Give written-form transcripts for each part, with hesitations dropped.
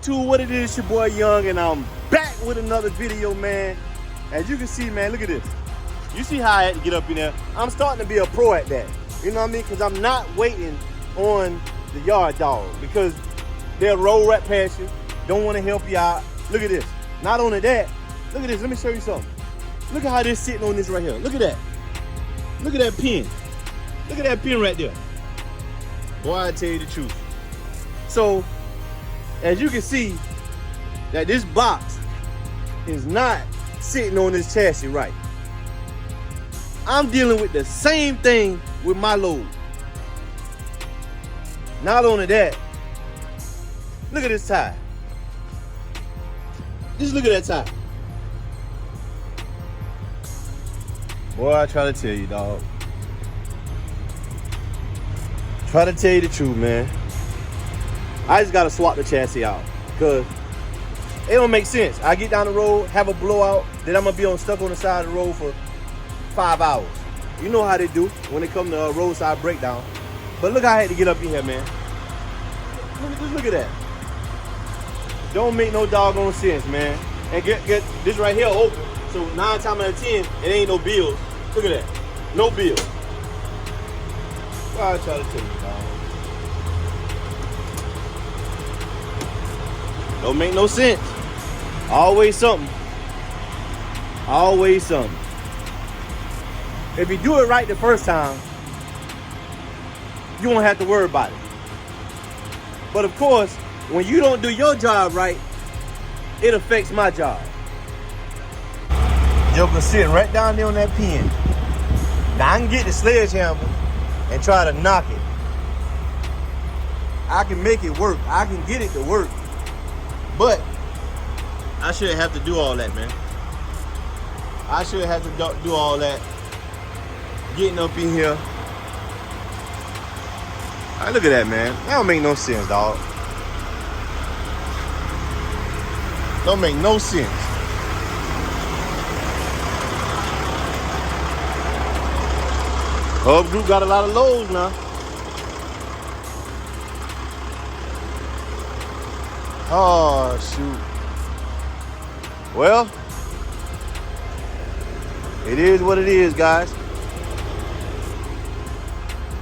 YouTube, what it is, your boy Young, and I'm back with another video, man. As you can see, man, look at this. You see how I had to get up in there? I'm starting to be a pro at that. You know what I mean? Because I'm not waiting on the yard dog because they'll roll right past you, don't want to help you out. Look at this. Not only that, look at this. Let me show you something. Look at how they're sitting on this right here. Look at that. Look at that pin. Look at that pin right there. Boy, I tell you the truth. So, as you can see, that this box is not sitting on this chassis right. I'm dealing with the same thing with my load. Not only that, look at this tire. Just look at that tire. Boy, I try to tell you, dog. Try to tell you the truth, man. I just gotta swap the chassis out because it don't make sense. I get down the road, have a blowout, then I'm gonna be stuck on the side of the road for 5 hours. You know how they do when it comes to roadside breakdown. But look how I had to get up in here, man. Just look at that. Don't make no doggone sense, man. And get this right here open. So 9 times out of 10, it ain't no bills. Look at that. No bills. Well, I try to tell you, dog. Don't make no sense. Always something. Always something. If you do it right the first time, you won't have to worry about it. But of course, when you don't do your job right, it affects my job. Joker sitting right down there on that pin. Now I can get the sledgehammer and try to knock it. I can make it work. I can get it to work. But I shouldn't have to do all that, man. I shouldn't have to do all that. Getting up in here. All right, look at that, man. That don't make no sense, dog. Don't make no sense. Hub Group got a lot of loads now. Oh, shoot. Well, it is what it is, guys.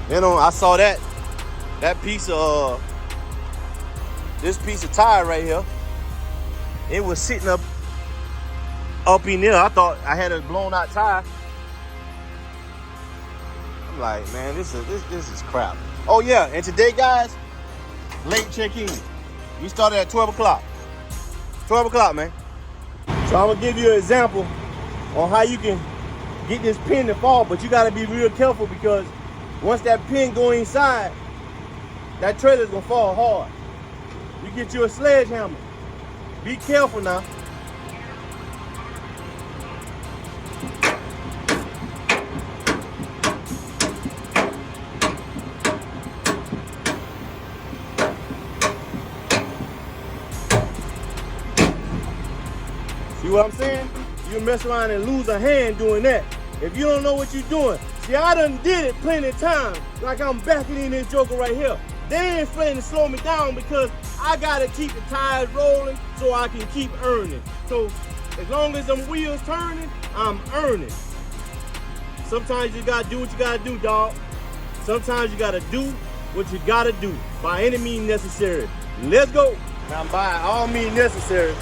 You know, I saw that piece of, this piece of tire right here. It was sitting up in there. I thought I had a blown out tire. I'm like, man, this is crap. Oh yeah, and today, guys, late check-in. We started at 12 o'clock. 12 o'clock, man. So I'm gonna give you an example on how you can get this pin to fall, but you gotta be real careful because once that pin go inside, that trailer's gonna fall hard. You get you a sledgehammer. Be careful now. See what I'm saying? You mess around and lose a hand doing that. If you don't know what you're doing. See, I done did it plenty of times. Like I'm backing in this joker right here. They ain't afraid to slow me down because I gotta keep the tires rolling so I can keep earning. So as long as them wheels turning, I'm earning. Sometimes you gotta do what you gotta do, dog. Sometimes you gotta do what you gotta do by any means necessary. Let's go. Now by all means necessary,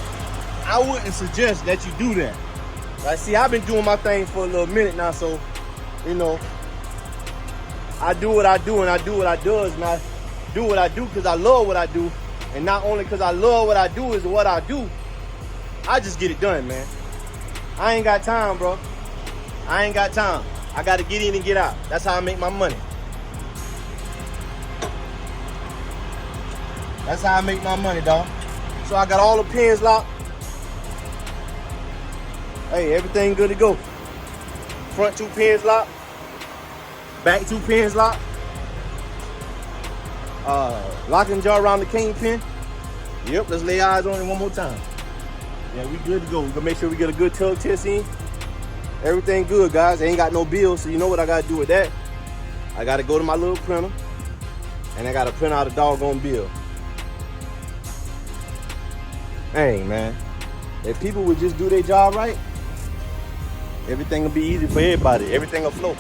I wouldn't suggest that you do that. Like, see, I've been doing my thing for a little minute now, so, you know, I do what I do and I do what I does, and I do what I do because I love what I do. And not only because I love what I do is what I do, I just get it done, man. I ain't got time, bro. I ain't got time. I got to get in and get out. That's how I make my money. That's how I make my money, dog. So I got all the pins locked. Hey, everything good to go. Front 2 pins locked. Back 2 pins locked. Locking jar around the kingpin. Yep, let's lay eyes on it one more time. Yeah, we good to go. We're gonna make sure we get a good tug test in. Everything good, guys. I ain't got no bills, so you know what I gotta do with that. I gotta go to my little printer and I gotta print out a doggone bill. Hey, man, if people would just do their job right, everything will be easy for everybody. Everything will flow.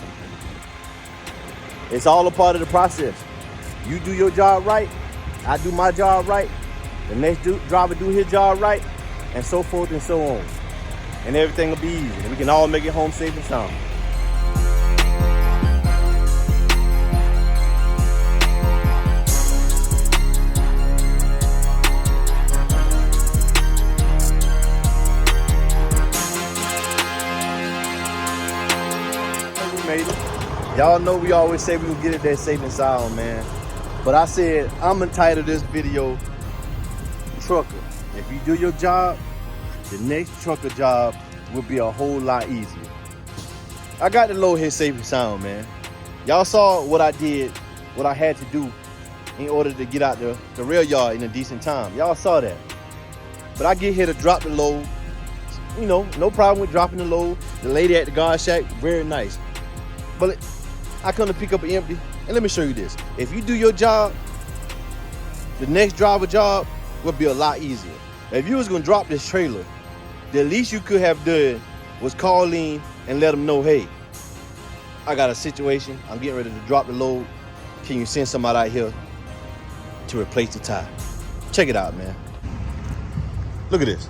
It's all a part of the process. You do your job right, I do my job right, the next driver do his job right, and so forth and so on. And everything will be easy. And we can all make it home safe and sound. We made it. Y'all know we always say we will get it that safe and sound, man. But I said I'm entitled this video Trucker. If you do your job, the next trucker job will be a whole lot easier. I got the load here safe and sound, man. Y'all saw what I did, what I had to do in order to get out the rail yard in a decent time. Y'all saw that. But I get here to drop the load. You know, no problem with dropping the load. The lady at the guard shack, very nice. But I come to pick up an empty. And let me show you this. If you do your job, the next driver job will be a lot easier. If you was gonna drop this trailer, the least you could have done was call in and let them know, hey, I got a situation. I'm getting ready to drop the load. Can you send somebody out here to replace the tire? Check it out, man. Look at this.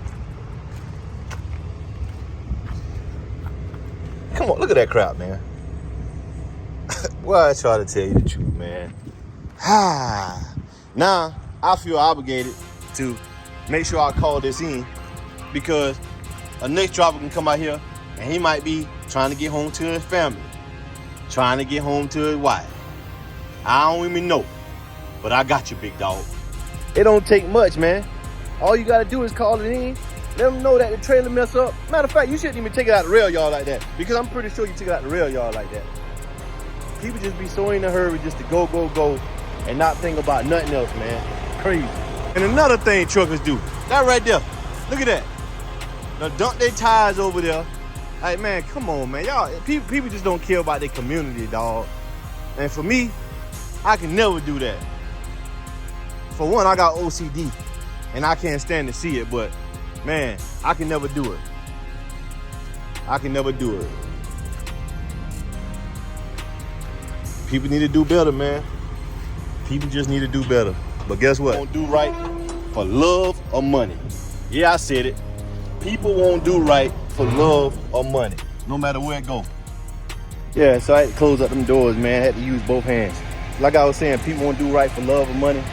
Come on, look at that crap, man. Well, I try to tell you the truth, man. Now, I feel obligated to make sure I call this in because a next driver can come out here and he might be trying to get home to his family, trying to get home to his wife. I don't even know, but I got you, big dog. It don't take much, man. All you gotta do is call it in, let them know that the trailer messed up. Matter of fact, you shouldn't even take it out the rail yard like that because I'm pretty sure you took it out the rail yard like that. People just be so in a hurry just to go, and not think about nothing else, man. Crazy. And another thing truckers do, that right there, look at that. Now dump their tires over there. Like, man, come on, man. Y'all, people just don't care about their community, dog. And for me, I can never do that. For one, I got OCD, and I can't stand to see it, but man, I can never do it. I can never do it. People need to do better, man. People just need to do better. But guess what? Won't do right for love or money. Yeah, I said it. People won't do right for love or money, no matter where it goes. Yeah, so I had to close up them doors, man. I had to use both hands. Like I was saying, people won't do right for love or money.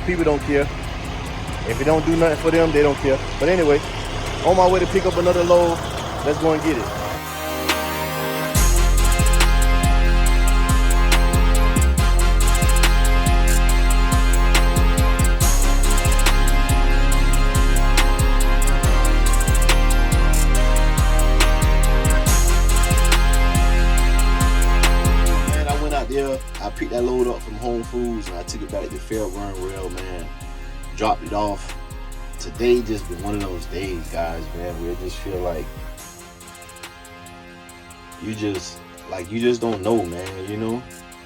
People don't care. If it don't do nothing for them, they don't care. But anyway, on my way to pick up another load, let's go and get it. I picked that load up from Home Foods and I took it back to Fair Run Rail, man. Dropped it off. Today just been one of those days, guys, man, where it just feel like you just don't know, man, you know?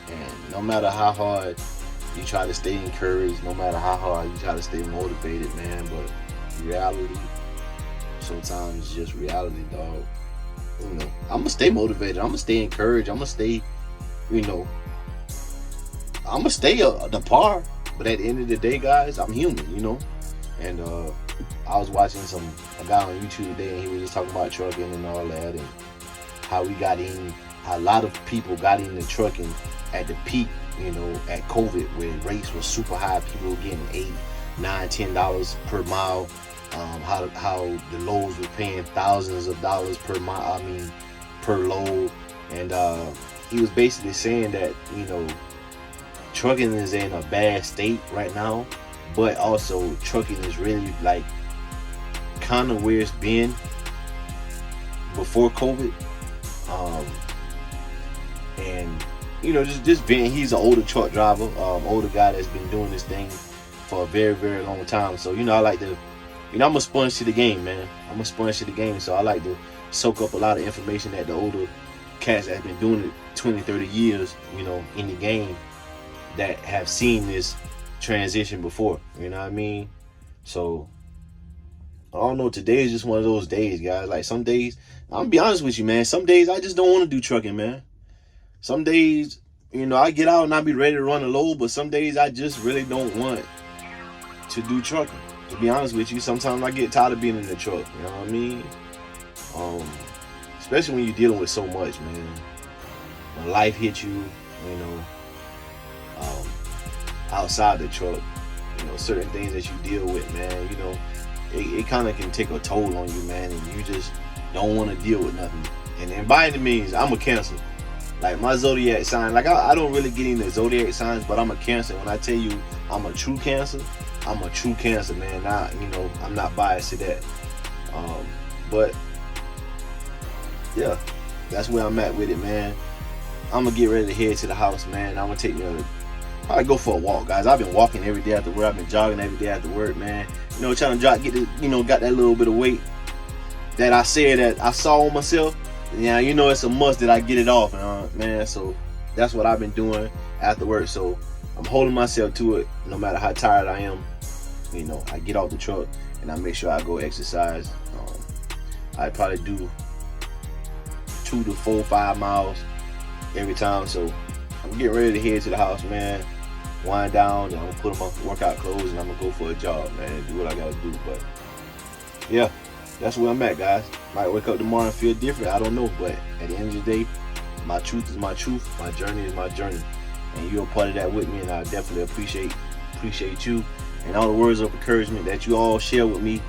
And no matter how hard you try to stay encouraged, no matter how hard you try to stay motivated, man, but reality, sometimes it's just reality, dog. You know, I'm gonna stay motivated, I'm gonna stay encouraged, I'm gonna stay, you know, I'm gonna stay the par, but at the end of the day, guys, I'm human, you know. And I was watching a guy on YouTube today, and he was just talking about trucking and all that, and how we got in, how a lot of people got into trucking at the peak, you know, at COVID, where rates were super high. People were getting $8, $9, $10 per mile. How the loads were paying thousands of dollars per mile. I mean, per load, and he was basically saying that, you know, trucking is in a bad state right now, but also trucking is really like kind of where it's been before COVID. And you know, just being, he's an older truck driver, older guy that's been doing this thing for a very, very long time. So, you know, I like to, you know, I'm a sponge to the game, man. I'm a sponge to the game, so I like to soak up a lot of information that the older cats that have been doing it 20, 30 years, you know, in the game, that have seen this transition before, you know what I mean? So I don't know. Today is just one of those days, guys. Like some days, I'm gonna be honest with you, man. Some days I just don't want to do trucking, man. Some days, you know, I get out and I be ready to run a load, but some days I just really don't want to do trucking. To be honest with you, sometimes I get tired of being in the truck. You know what I mean? Especially when you're dealing with so much, man. When life hits you, you know, outside the truck, you know, certain things that you deal with, man, you know, it kind of can take a toll on you, man, and you just don't want to deal with nothing. And by any means, I'm a Cancer. Like my zodiac sign, like I don't really get into zodiac signs, but I'm a Cancer. When I tell you I'm a true Cancer, I'm a true Cancer, man. You know, I'm not biased to that. But yeah, that's where I'm at with it, man. I'm gonna get ready to head to the house, man. I'm gonna take me probably go for a walk, guys. I've been walking every day after work. I've been jogging every day after work, man. You know, trying to get that little bit of weight that I said that I saw on myself. Yeah, you know, it's a must that I get it off, man. So that's what I've been doing after work. So I'm holding myself to it, no matter how tired I am. You know, I get off the truck and I make sure I go exercise. I probably do 2 to 4, 5 miles every time. So I'm getting ready to head to the house, man. Wind down, and I'm gonna put on my workout clothes and I'm gonna go for a jog, man. Do what I gotta do. But yeah, that's where I'm at, guys. Might wake up tomorrow and feel different. I don't know, but at the end of the day, my truth is my truth. My journey is my journey, and you're a part of that with me. And I definitely appreciate you and all the words of encouragement that you all share with me,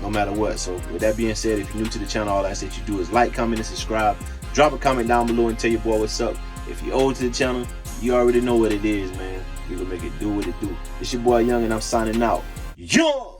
no matter what. So with that being said, if you're new to the channel, all I said you do is like, comment, and subscribe. Drop a comment down below and tell your boy what's up. If you're old to the channel, you already know what it is, man. We gonna make it do what it do. It's your boy Young, and I'm signing out. Young!